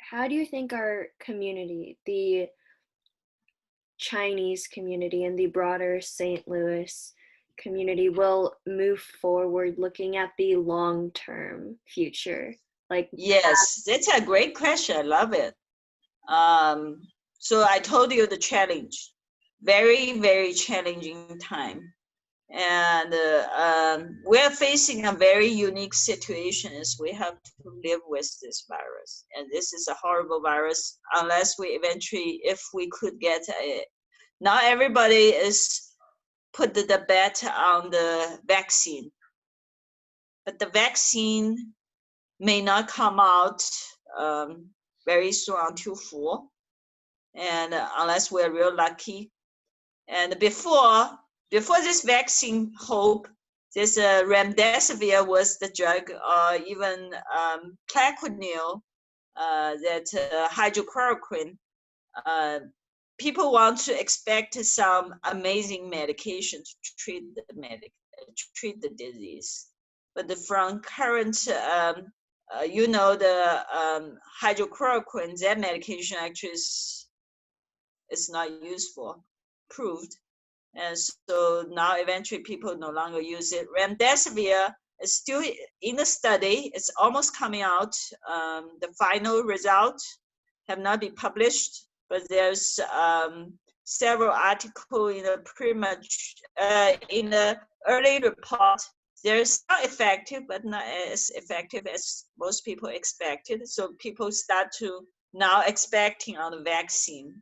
how do you think our community, the Chinese community and the broader St. Louis community, will move forward looking at the long-term future? Like, Yes, that's a great question. I love it. Um, so I told you the challenge, very, very challenging time. And we're facing a very unique situation is we have to live with this virus. And this is a horrible virus unless we eventually, if we could get a, now everybody is put the bet on the vaccine, but the vaccine may not come out very soon until fall, and unless we're real lucky. And before this vaccine hope, this remdesivir was the drug, or even plaquenil, that hydrochloroquine. Uh, People want to expect some amazing medication to treat the disease, but from current, the hydrochloroquine, that medication actually is not useful, proved. And so now eventually people no longer use it. Remdesivir is still in the study. It's almost coming out. The final result have not been published, but there's several articles in the in the early report. There's not effective, but not as effective as most people expected. So people start to now expecting on the vaccine.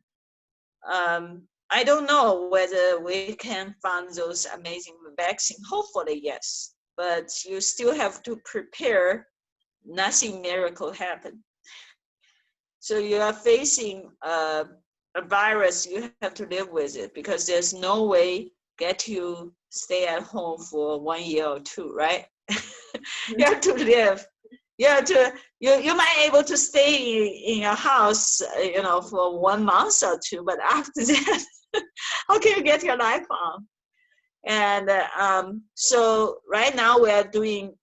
I don't know whether we can find those amazing vaccine. Hopefully, yes. But you still have to prepare. Nothing miracle happen. So you are facing a virus. You have to live with it because there's no way get you stay at home for 1 year or two, right? You have to live. You might able to stay in your house, for 1 month or two, but after that, how can you get your life on? And so right now we are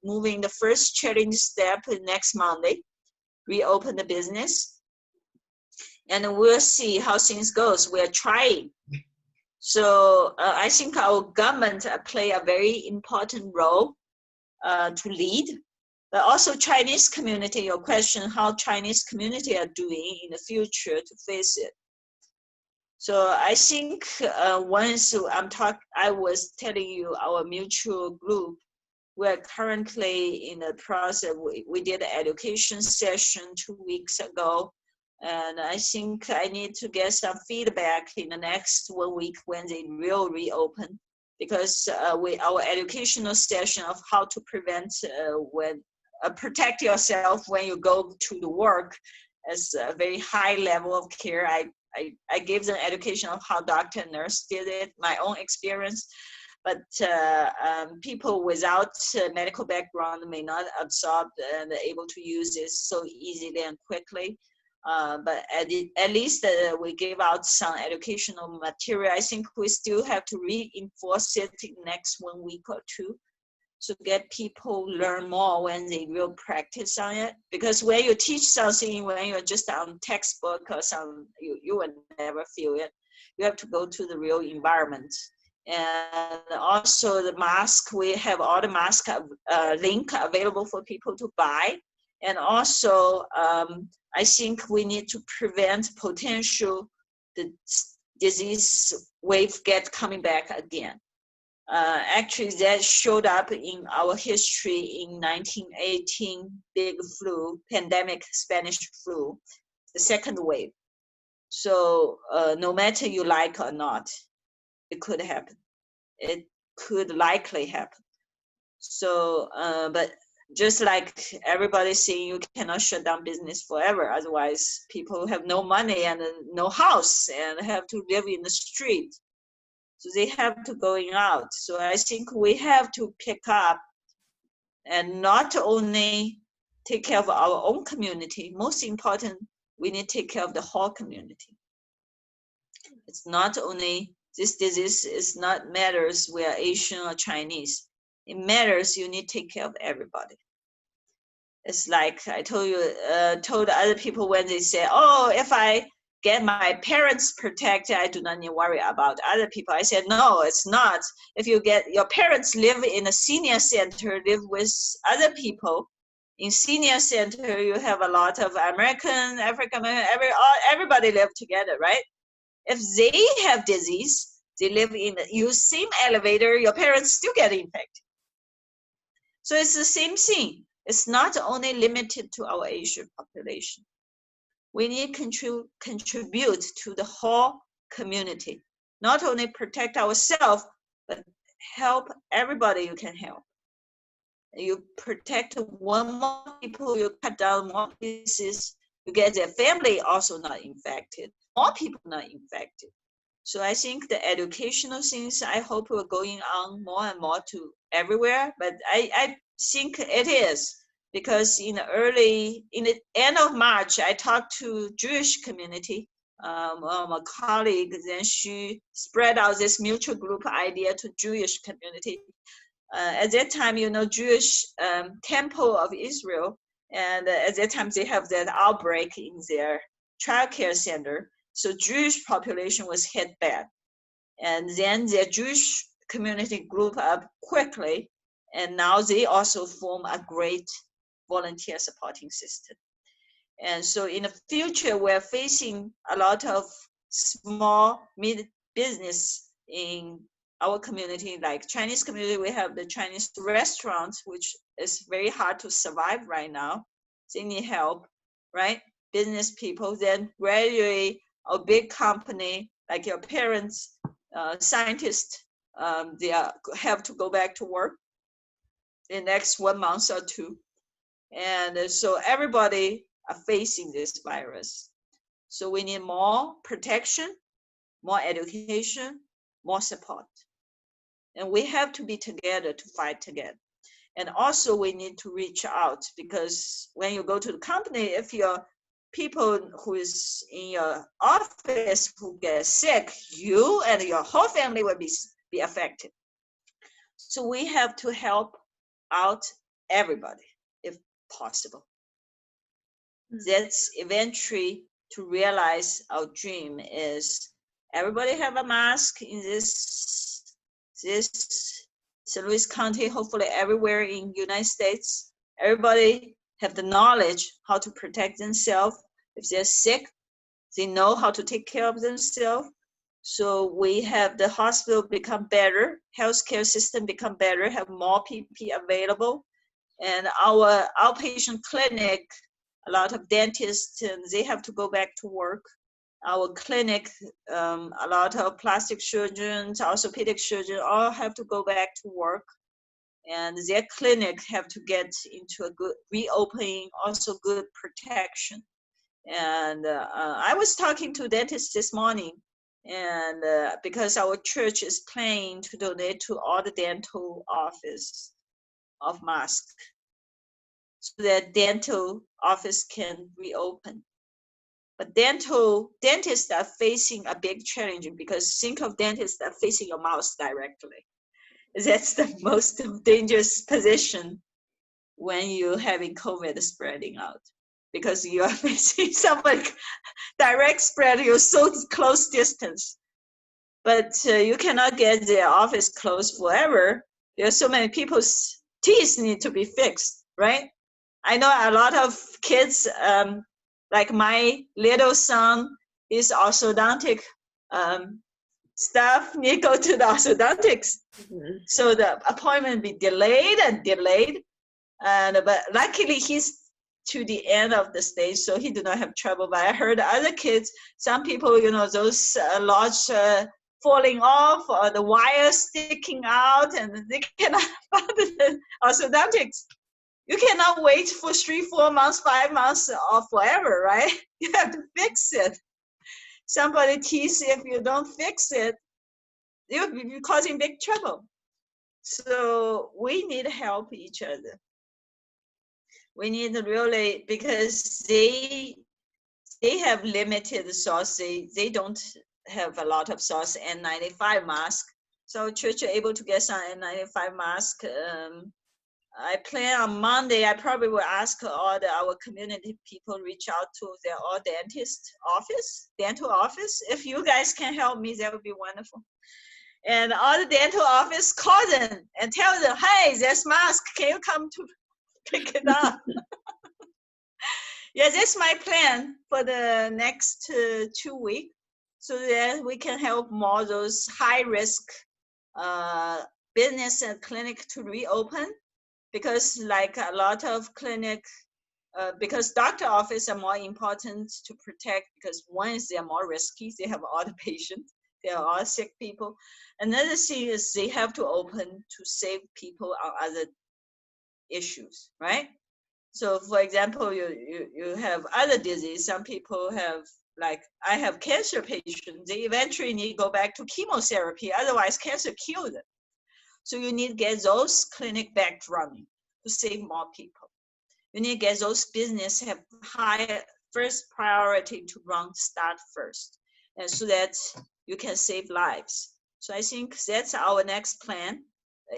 moving the first challenge step next Monday, reopen the business, and we'll see how things goes. We're trying. So I think our government play a very important role to lead. But also Chinese community, your question, how Chinese community are doing in the future to face it. So I think once I was telling you our mutual group, we're currently in the process. We did an education session 2 weeks ago, and I think I need to get some feedback in the next 1 week when they will reopen, because our educational session of how to protect yourself when you go to the work as a very high level of care. I gave them education of how doctor and nurse did it, my own experience, but people without medical background may not absorb and able to use it so easily and quickly. But at least we gave out some educational material. I think we still have to reinforce it in the next 1 week or two to get people learn more when they will practice on it. Because when you teach something, when you're just on textbook or some, you will never feel it. You have to go to the real environment. And also the mask, we have all the mask link available for people to buy. And also, I think we need to prevent the disease wave coming back again. Actually, that showed up in our history in 1918 big flu, pandemic Spanish flu, the second wave. So no matter you like or not, it could happen. It could likely happen. So, but just like everybody's saying, you cannot shut down business forever. Otherwise, people have no money and no house and have to live in the street. So they have to going out. So I think we have to pick up and not only take care of our own community. Most important, we need to take care of the whole community. It's not only this disease is not matters we are Asian or Chinese. It matters you need to take care of everybody. It's like I told you, told other people when they say, oh, if I get my parents protected, I do not need to worry about other people. I said, no, it's not. If you get your parents live in a senior center, live with other people. In senior center, you have a lot of American, African, everybody live together, right? If they have disease, they live in use same elevator, your parents still get infected. So it's the same thing. It's not only limited to our Asian population. We need to contribute to the whole community. Not only protect ourselves, but help everybody you can help. You protect one more people, you cut down more cases, you get their family also not infected, more people not infected. So I think the educational things, I hope we're going on more and more to everywhere, but I think it is, because in the end of March, I talked to Jewish community, my colleague, then she spread out this mutual group idea to Jewish community. At that time, Jewish Temple of Israel, and at that time they have that outbreak in their child care center. So Jewish population was hit bad. And then the Jewish community grew up quickly, and now they also form a great volunteer supporting system. And so in the future, we're facing a lot of small mid business in our community, like Chinese community. We have the Chinese restaurants, which is very hard to survive right now. They need help, right? Business people, then gradually a big company like your parents, scientists, they have to go back to work in the next 1 month or two. And so everybody are facing this virus. So we need more protection, more education, more support. And we have to be together to fight together. And also we need to reach out, because when you go to the company, if your people who is in your office who get sick, you and your whole family will be affected. So we have to help out everybody if possible. That's eventually to realize our dream is everybody have a mask in this St. Louis County, hopefully everywhere in United States. Everybody have the knowledge how to protect themselves. If they're sick, they know how to take care of themselves. So we have the hospital become better, healthcare system become better, have more PPE available. And our outpatient clinic, a lot of dentists, and they have to go back to work. Our clinic, a lot of plastic surgeons, orthopedic surgeons, all have to go back to work. And their clinic have to get into a good reopening, also good protection. And I was talking to dentists this morning, and because our church is planning to donate to all the dental office of masks, so that dental office can reopen. But dentists are facing a big challenge, because think of dentists that are facing your mouth directly. That's the most dangerous position when you're having COVID spreading out, because you are facing somebody direct spread, you're so close distance. But you cannot get the office closed forever. There are so many people's teeth need to be fixed, right? I know a lot of kids, like my little son, is orthodontic stuff, need to go to the orthodontics. So the appointment be delayed and delayed. But luckily he's to the end of the stage, so he did not have trouble. But I heard other kids, some people, those large falling off, or the wire sticking out, and they cannot find the orthodontics. You cannot wait for 3-4 months, 5 months, or forever, right? You have to fix it. Somebody teeth, if you don't fix it, you'll be causing big trouble. So we need to help each other. We need to really, because they have limited source. They don't have a lot of source. N95 mask. So church are able to get some N95 mask. I plan on Monday. I probably will ask all our community people reach out to their all dental office. If you guys can help me, that would be wonderful. And all the dental office, call them and tell them, hey, there's mask. Can you come to pick it up? Yeah, that's my plan for the next 2 weeks, so that we can help more those high risk business and clinic to reopen, because like a lot of clinic, because doctor office are more important to protect, because one is they're more risky, they have all the patients, they are all sick people. Another thing is they have to open to save people on other issues, right? So for example, you have other disease. Some people have, like I have cancer patients, they eventually need to go back to chemotherapy, otherwise cancer killed them. So you need to get those clinic back running to save more people. You need to get those business have high first priority to start first, and so that you can save lives. So I think that's our next plan,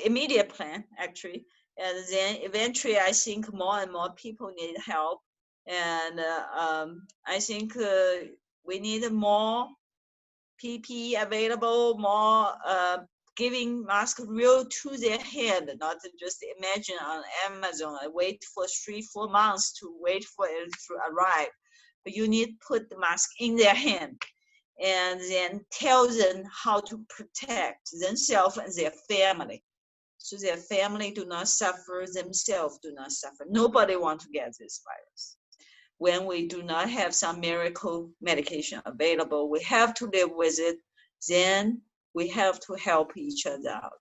immediate plan actually. And then eventually I think more and more people need help. And I think we need more PPE available, more giving mask real to their hand, not just imagine on Amazon, wait for 3-4 months to wait for it to arrive. But you need to put the mask in their hand and then tell them how to protect themselves and their family, so their family do not suffer, themselves do not suffer. Nobody wants to get this virus. When we do not have some miracle medication available, we have to live with it, then we have to help each other out.